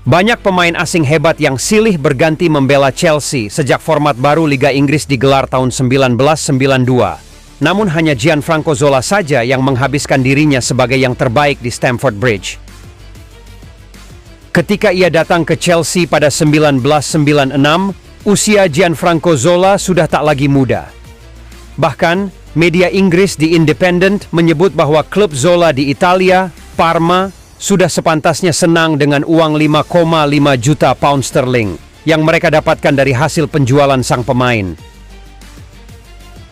Banyak pemain asing hebat yang silih berganti membela Chelsea sejak format baru Liga Inggris digelar tahun 1992. Namun hanya Gianfranco Zola saja yang menghabiskan dirinya sebagai yang terbaik di Stamford Bridge. Ketika ia datang ke Chelsea pada 1996, usia Gianfranco Zola sudah tak lagi muda. Bahkan, media Inggris The Independent menyebut bahwa klub Zola di Italia, Parma, sudah sepantasnya senang dengan uang 5,5 juta pound sterling yang mereka dapatkan dari hasil penjualan sang pemain.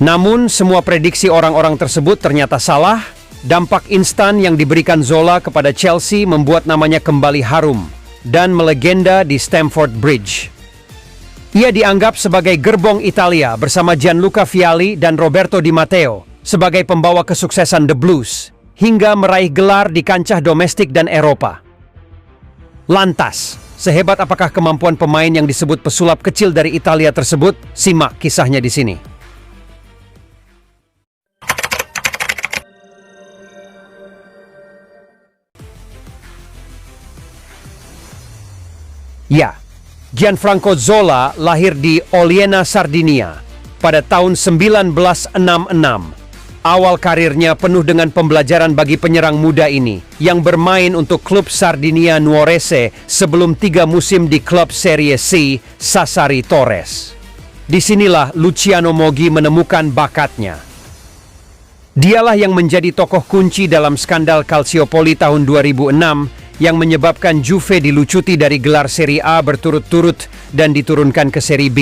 Namun, semua prediksi orang-orang tersebut ternyata salah. Dampak instan yang diberikan Zola kepada Chelsea membuat namanya kembali harum dan melegenda di Stamford Bridge. Ia dianggap sebagai gerbong Italia bersama Gianluca Vialli dan Roberto Di Matteo sebagai pembawa kesuksesan The Blues hingga meraih gelar di kancah domestik dan Eropa. Lantas, sehebat apakah kemampuan pemain yang disebut pesulap kecil dari Italia tersebut? Simak kisahnya di sini. Ya, Gianfranco Zola lahir di Oliena, Sardinia pada tahun 1966. Awal karirnya penuh dengan pembelajaran bagi penyerang muda ini yang bermain untuk klub Sardinia Nuorese sebelum 3 musim di klub Serie C Sassari Torres. Disinilah Luciano Moggi menemukan bakatnya. Dialah yang menjadi tokoh kunci dalam skandal Calciopoli tahun 2006 yang menyebabkan Juve dilucuti dari gelar Serie A berturut-turut dan diturunkan ke Serie B.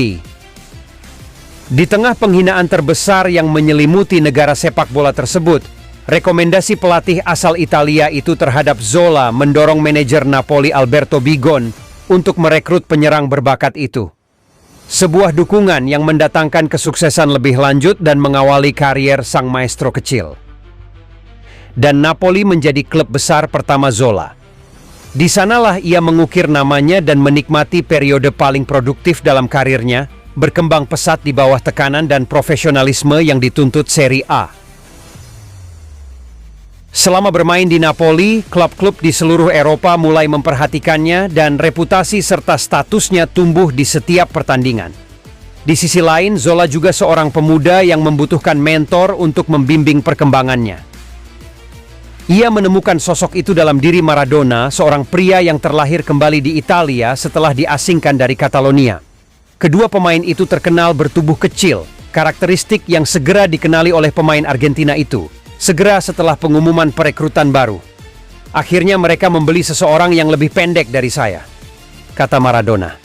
Di tengah penghinaan terbesar yang menyelimuti negara sepak bola tersebut, rekomendasi pelatih asal Italia itu terhadap Zola mendorong manajer Napoli Alberto Bigon untuk merekrut penyerang berbakat itu. Sebuah dukungan yang mendatangkan kesuksesan lebih lanjut dan mengawali karier sang maestro kecil. Dan Napoli menjadi klub besar pertama Zola. Di sanalah ia mengukir namanya dan menikmati periode paling produktif dalam karirnya, berkembang pesat di bawah tekanan dan profesionalisme yang dituntut Serie A. Selama bermain di Napoli, klub-klub di seluruh Eropa mulai memperhatikannya dan reputasi serta statusnya tumbuh di setiap pertandingan. Di sisi lain, Zola juga seorang pemuda yang membutuhkan mentor untuk membimbing perkembangannya. Ia menemukan sosok itu dalam diri Maradona, seorang pria yang terlahir kembali di Italia setelah diasingkan dari Catalonia. Kedua pemain itu terkenal bertubuh kecil, karakteristik yang segera dikenali oleh pemain Argentina itu, segera setelah pengumuman perekrutan baru. Akhirnya mereka membeli seseorang yang lebih pendek dari saya, kata Maradona.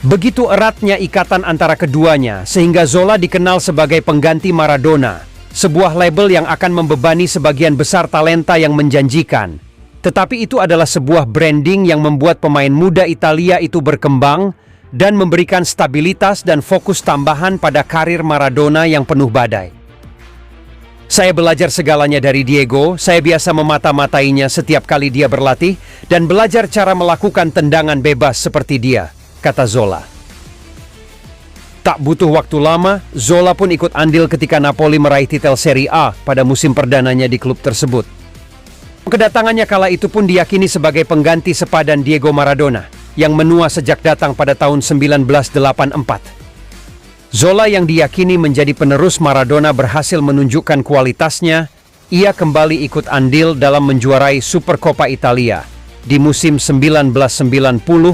Begitu eratnya ikatan antara keduanya, sehingga Zola dikenal sebagai pengganti Maradona, sebuah label yang akan membebani sebagian besar talenta yang menjanjikan. Tetapi itu adalah sebuah branding yang membuat pemain muda Italia itu berkembang dan memberikan stabilitas dan fokus tambahan pada karir Maradona yang penuh badai. Saya belajar segalanya dari Diego, saya biasa memata-matainya setiap kali dia berlatih, dan belajar cara melakukan tendangan bebas seperti dia, kata Zola. Tak butuh waktu lama, Zola pun ikut andil ketika Napoli meraih titel Serie A pada musim perdananya di klub tersebut. Kedatangannya kala itu pun diyakini sebagai pengganti sepadan Diego Maradona, yang menua sejak datang pada tahun 1984. Zola yang diyakini menjadi penerus Maradona berhasil menunjukkan kualitasnya. Ia kembali ikut andil dalam menjuarai Supercoppa Italia di musim 1990-91.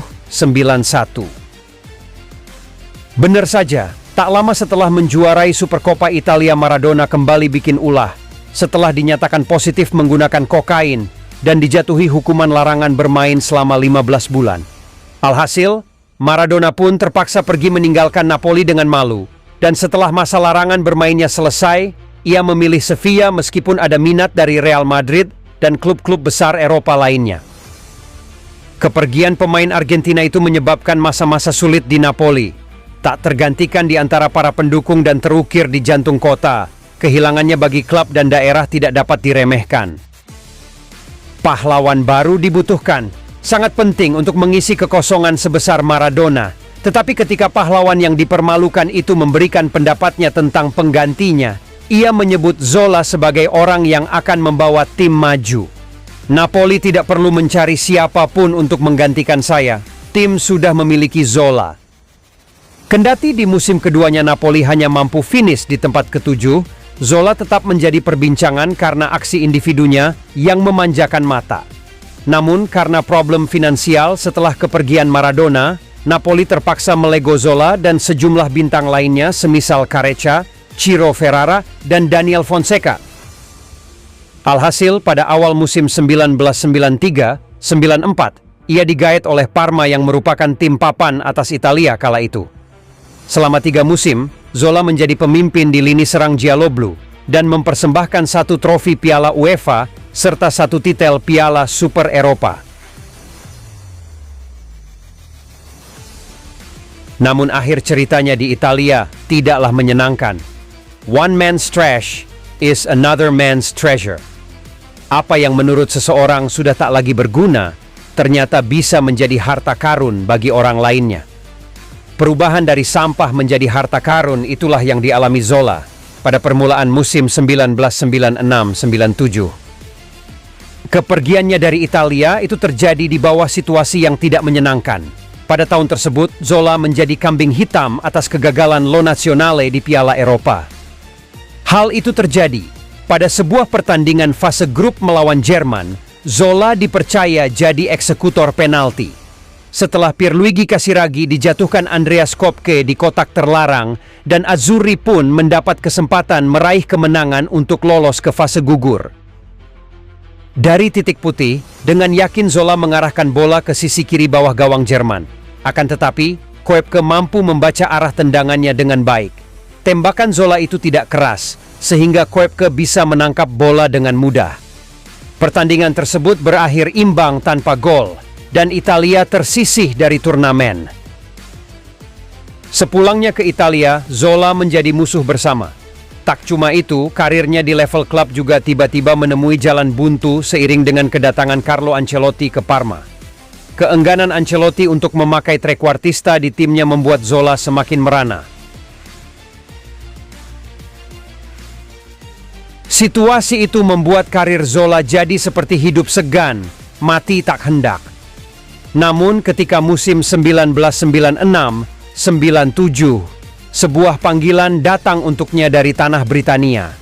Benar saja, tak lama setelah menjuarai Supercoppa Italia, Maradona kembali bikin ulah setelah dinyatakan positif menggunakan kokain dan dijatuhi hukuman larangan bermain selama 15 bulan. Alhasil, Maradona pun terpaksa pergi meninggalkan Napoli dengan malu, dan setelah masa larangan bermainnya selesai, ia memilih Sevilla meskipun ada minat dari Real Madrid dan klub-klub besar Eropa lainnya. Kepergian pemain Argentina itu menyebabkan masa-masa sulit di Napoli, tak tergantikan di antara para pendukung dan terukir di jantung kota. Kehilangannya bagi klub dan daerah tidak dapat diremehkan. Pahlawan baru dibutuhkan. Sangat penting untuk mengisi kekosongan sebesar Maradona. Tetapi ketika pahlawan yang dipermalukan itu memberikan pendapatnya tentang penggantinya, ia menyebut Zola sebagai orang yang akan membawa tim maju. Napoli tidak perlu mencari siapapun untuk menggantikan saya. Tim sudah memiliki Zola. Kendati di musim keduanya Napoli hanya mampu finish di tempat ketujuh, Zola tetap menjadi perbincangan karena aksi individunya yang memanjakan mata. Namun karena problem finansial setelah kepergian Maradona, Napoli terpaksa melego Zola dan sejumlah bintang lainnya semisal Careca, Ciro Ferrara, dan Daniel Fonseca. Alhasil, pada awal musim 1993-94, ia digait oleh Parma yang merupakan tim papan atas Italia kala itu. Selama 3 musim, Zola menjadi pemimpin di lini serang Gialloblu dan mempersembahkan 1 trofi Piala UEFA serta 1 titel Piala Super Eropa. Namun akhir ceritanya di Italia tidaklah menyenangkan. One man's trash is another man's treasure. Apa yang menurut seseorang sudah tak lagi berguna, ternyata bisa menjadi harta karun bagi orang lainnya. Perubahan dari sampah menjadi harta karun itulah yang dialami Zola pada permulaan musim 1996-97. Kepergiannya dari Italia itu terjadi di bawah situasi yang tidak menyenangkan. Pada tahun tersebut, Zola menjadi kambing hitam atas kegagalan Lo Nazionale di Piala Eropa. Hal itu terjadi pada sebuah pertandingan fase grup melawan Jerman. Zola dipercaya jadi eksekutor penalti. Setelah Pierluigi Casiraghi dijatuhkan Andreas Kopke di kotak terlarang, dan Azzurri pun mendapat kesempatan meraih kemenangan untuk lolos ke fase gugur. Dari titik putih, dengan yakin Zola mengarahkan bola ke sisi kiri bawah gawang Jerman. Akan tetapi, Koepke mampu membaca arah tendangannya dengan baik. Tembakan Zola itu tidak keras, sehingga Koepke bisa menangkap bola dengan mudah. Pertandingan tersebut berakhir imbang tanpa gol, dan Italia tersisih dari turnamen. Sepulangnya ke Italia, Zola menjadi musuh bersama. Tak cuma itu, karirnya di level klub juga tiba-tiba menemui jalan buntu seiring dengan kedatangan Carlo Ancelotti ke Parma. Keengganan Ancelotti untuk memakai trequartista di timnya membuat Zola semakin merana. Situasi itu membuat karir Zola jadi seperti hidup segan, mati tak hendak. Namun ketika musim 1996-97, sebuah panggilan datang untuknya dari tanah Britania.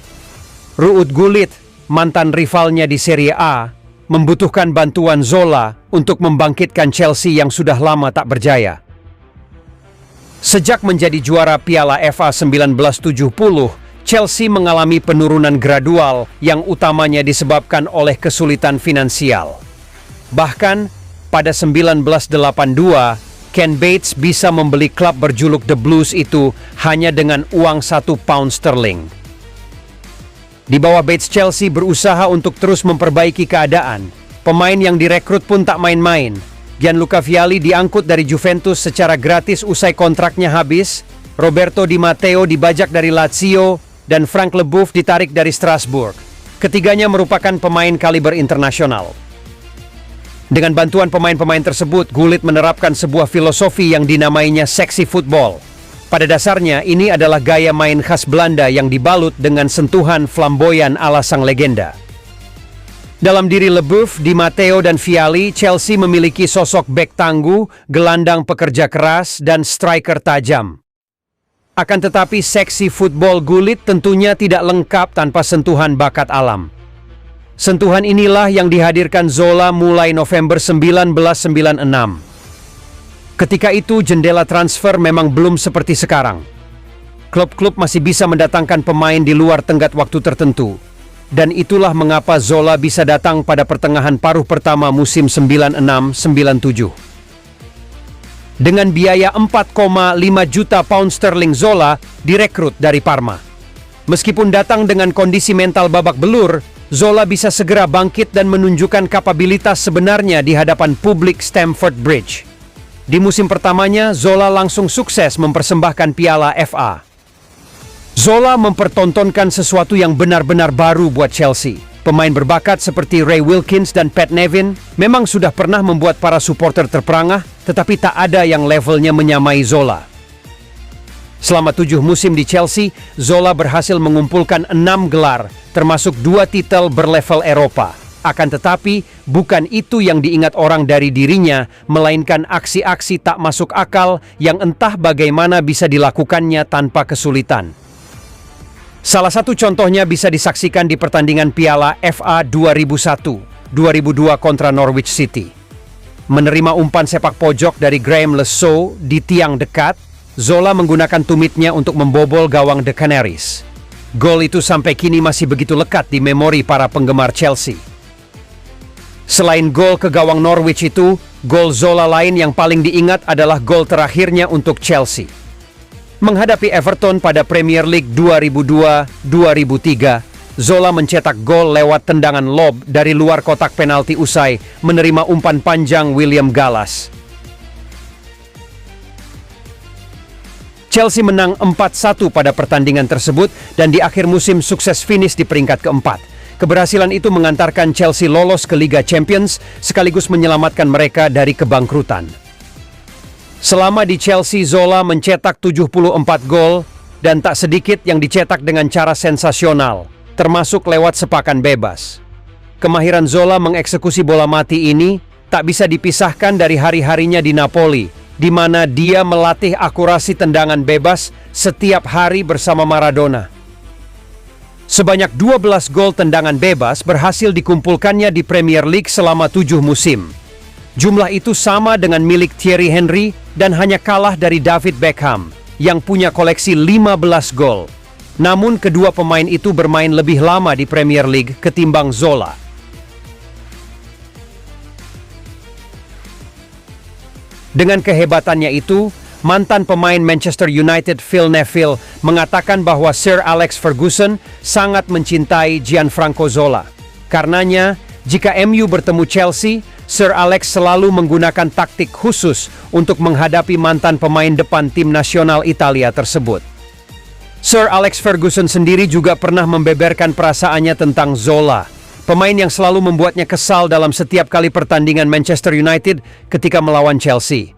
Ruud Gullit, mantan rivalnya di Serie A, membutuhkan bantuan Zola untuk membangkitkan Chelsea yang sudah lama tak berjaya. Sejak menjadi juara Piala FA 1970, Chelsea mengalami penurunan gradual yang utamanya disebabkan oleh kesulitan finansial. Bahkan, pada 1982, Ken Bates bisa membeli klub berjuluk The Blues itu hanya dengan uang 1 pound sterling. Di bawah Bates, Chelsea berusaha untuk terus memperbaiki keadaan. Pemain yang direkrut pun tak main-main. Gianluca Vialli diangkut dari Juventus secara gratis usai kontraknya habis, Roberto Di Matteo dibajak dari Lazio, dan Frank Leboeuf ditarik dari Strasbourg. Ketiganya merupakan pemain kaliber internasional. Dengan bantuan pemain-pemain tersebut, Gullit menerapkan sebuah filosofi yang dinamainya seksi football. Pada dasarnya, ini adalah gaya main khas Belanda yang dibalut dengan sentuhan flamboyan ala sang legenda. Dalam diri Leboeuf, Di Matteo, dan Vialli, Chelsea memiliki sosok bek tangguh, gelandang pekerja keras, dan striker tajam. Akan tetapi seksi football Gullit tentunya tidak lengkap tanpa sentuhan bakat alam. Sentuhan inilah yang dihadirkan Zola mulai November 1996. Ketika itu jendela transfer memang belum seperti sekarang. Klub-klub masih bisa mendatangkan pemain di luar tenggat waktu tertentu. Dan itulah mengapa Zola bisa datang pada pertengahan paruh pertama musim 96-97. Dengan biaya 4,5 juta pound sterling, Zola direkrut dari Parma. Meskipun datang dengan kondisi mental babak belur, Zola bisa segera bangkit dan menunjukkan kapabilitas sebenarnya di hadapan publik Stamford Bridge. Di musim pertamanya, Zola langsung sukses mempersembahkan Piala FA. Zola mempertontonkan sesuatu yang benar-benar baru buat Chelsea. Pemain berbakat seperti Ray Wilkins dan Pat Nevin memang sudah pernah membuat para supporter terperangah, tetapi tak ada yang levelnya menyamai Zola. Selama 7 musim di Chelsea, Zola berhasil mengumpulkan 6 gelar, termasuk 2 titel berlevel Eropa. Akan tetapi, bukan itu yang diingat orang dari dirinya, melainkan aksi-aksi tak masuk akal yang entah bagaimana bisa dilakukannya tanpa kesulitan. Salah satu contohnya bisa disaksikan di pertandingan Piala FA 2001-2002 kontra Norwich City. Menerima umpan sepak pojok dari Graham Lesaux di tiang dekat, Zola menggunakan tumitnya untuk membobol gawang The Canaries. Gol itu sampai kini masih begitu lekat di memori para penggemar Chelsea. Selain gol ke gawang Norwich itu, gol Zola lain yang paling diingat adalah gol terakhirnya untuk Chelsea. Menghadapi Everton pada Premier League 2002-2003, Zola mencetak gol lewat tendangan lob dari luar kotak penalti usai menerima umpan panjang William Gallas. Chelsea menang 4-1 pada pertandingan tersebut dan di akhir musim sukses finish di peringkat keempat. Keberhasilan itu mengantarkan Chelsea lolos ke Liga Champions sekaligus menyelamatkan mereka dari kebangkrutan. Selama di Chelsea, Zola mencetak 74 gol dan tak sedikit yang dicetak dengan cara sensasional, termasuk lewat sepakan bebas. Kemahiran Zola mengeksekusi bola mati ini tak bisa dipisahkan dari hari-harinya di Napoli, di mana dia melatih akurasi tendangan bebas setiap hari bersama Maradona. Sebanyak 12 gol tendangan bebas berhasil dikumpulkannya di Premier League selama 7 musim. Jumlah itu sama dengan milik Thierry Henry dan hanya kalah dari David Beckham yang punya koleksi 15 gol. Namun kedua pemain itu bermain lebih lama di Premier League ketimbang Zola. Dengan kehebatannya itu, mantan pemain Manchester United Phil Neville mengatakan bahwa Sir Alex Ferguson sangat mencintai Gianfranco Zola. Karenanya, jika MU bertemu Chelsea, Sir Alex selalu menggunakan taktik khusus untuk menghadapi mantan pemain depan tim nasional Italia tersebut. Sir Alex Ferguson sendiri juga pernah membeberkan perasaannya tentang Zola, pemain yang selalu membuatnya kesal dalam setiap kali pertandingan Manchester United ketika melawan Chelsea.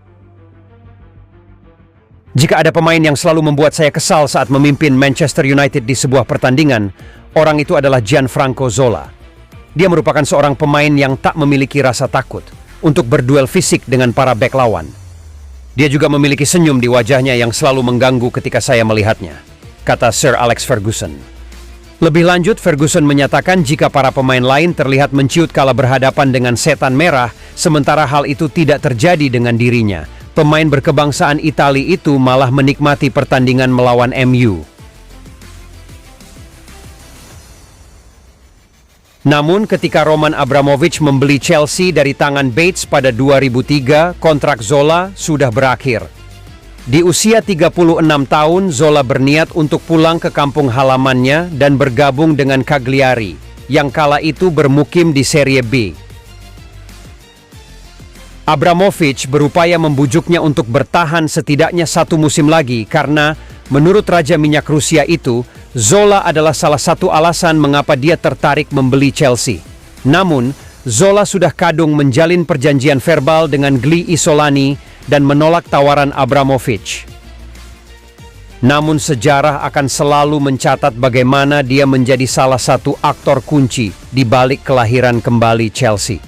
Jika ada pemain yang selalu membuat saya kesal saat memimpin Manchester United di sebuah pertandingan, orang itu adalah Gianfranco Zola. Dia merupakan seorang pemain yang tak memiliki rasa takut untuk berduel fisik dengan para bek lawan. Dia juga memiliki senyum di wajahnya yang selalu mengganggu ketika saya melihatnya, kata Sir Alex Ferguson. Lebih lanjut, Ferguson menyatakan jika para pemain lain terlihat menciut kala berhadapan dengan setan merah, sementara hal itu tidak terjadi dengan dirinya. Pemain berkebangsaan Italia itu malah menikmati pertandingan melawan MU. Namun ketika Roman Abramovich membeli Chelsea dari tangan Bates pada 2003, kontrak Zola sudah berakhir. Di usia 36 tahun, Zola berniat untuk pulang ke kampung halamannya dan bergabung dengan Cagliari, yang kala itu bermukim di Serie B. Abramovich berupaya membujuknya untuk bertahan setidaknya 1 musim lagi karena, menurut Raja Minyak Rusia itu, Zola adalah salah satu alasan mengapa dia tertarik membeli Chelsea. Namun, Zola sudah kadung menjalin perjanjian verbal dengan Gli Isolani dan menolak tawaran Abramovich. Namun sejarah akan selalu mencatat bagaimana dia menjadi salah satu aktor kunci di balik kelahiran kembali Chelsea.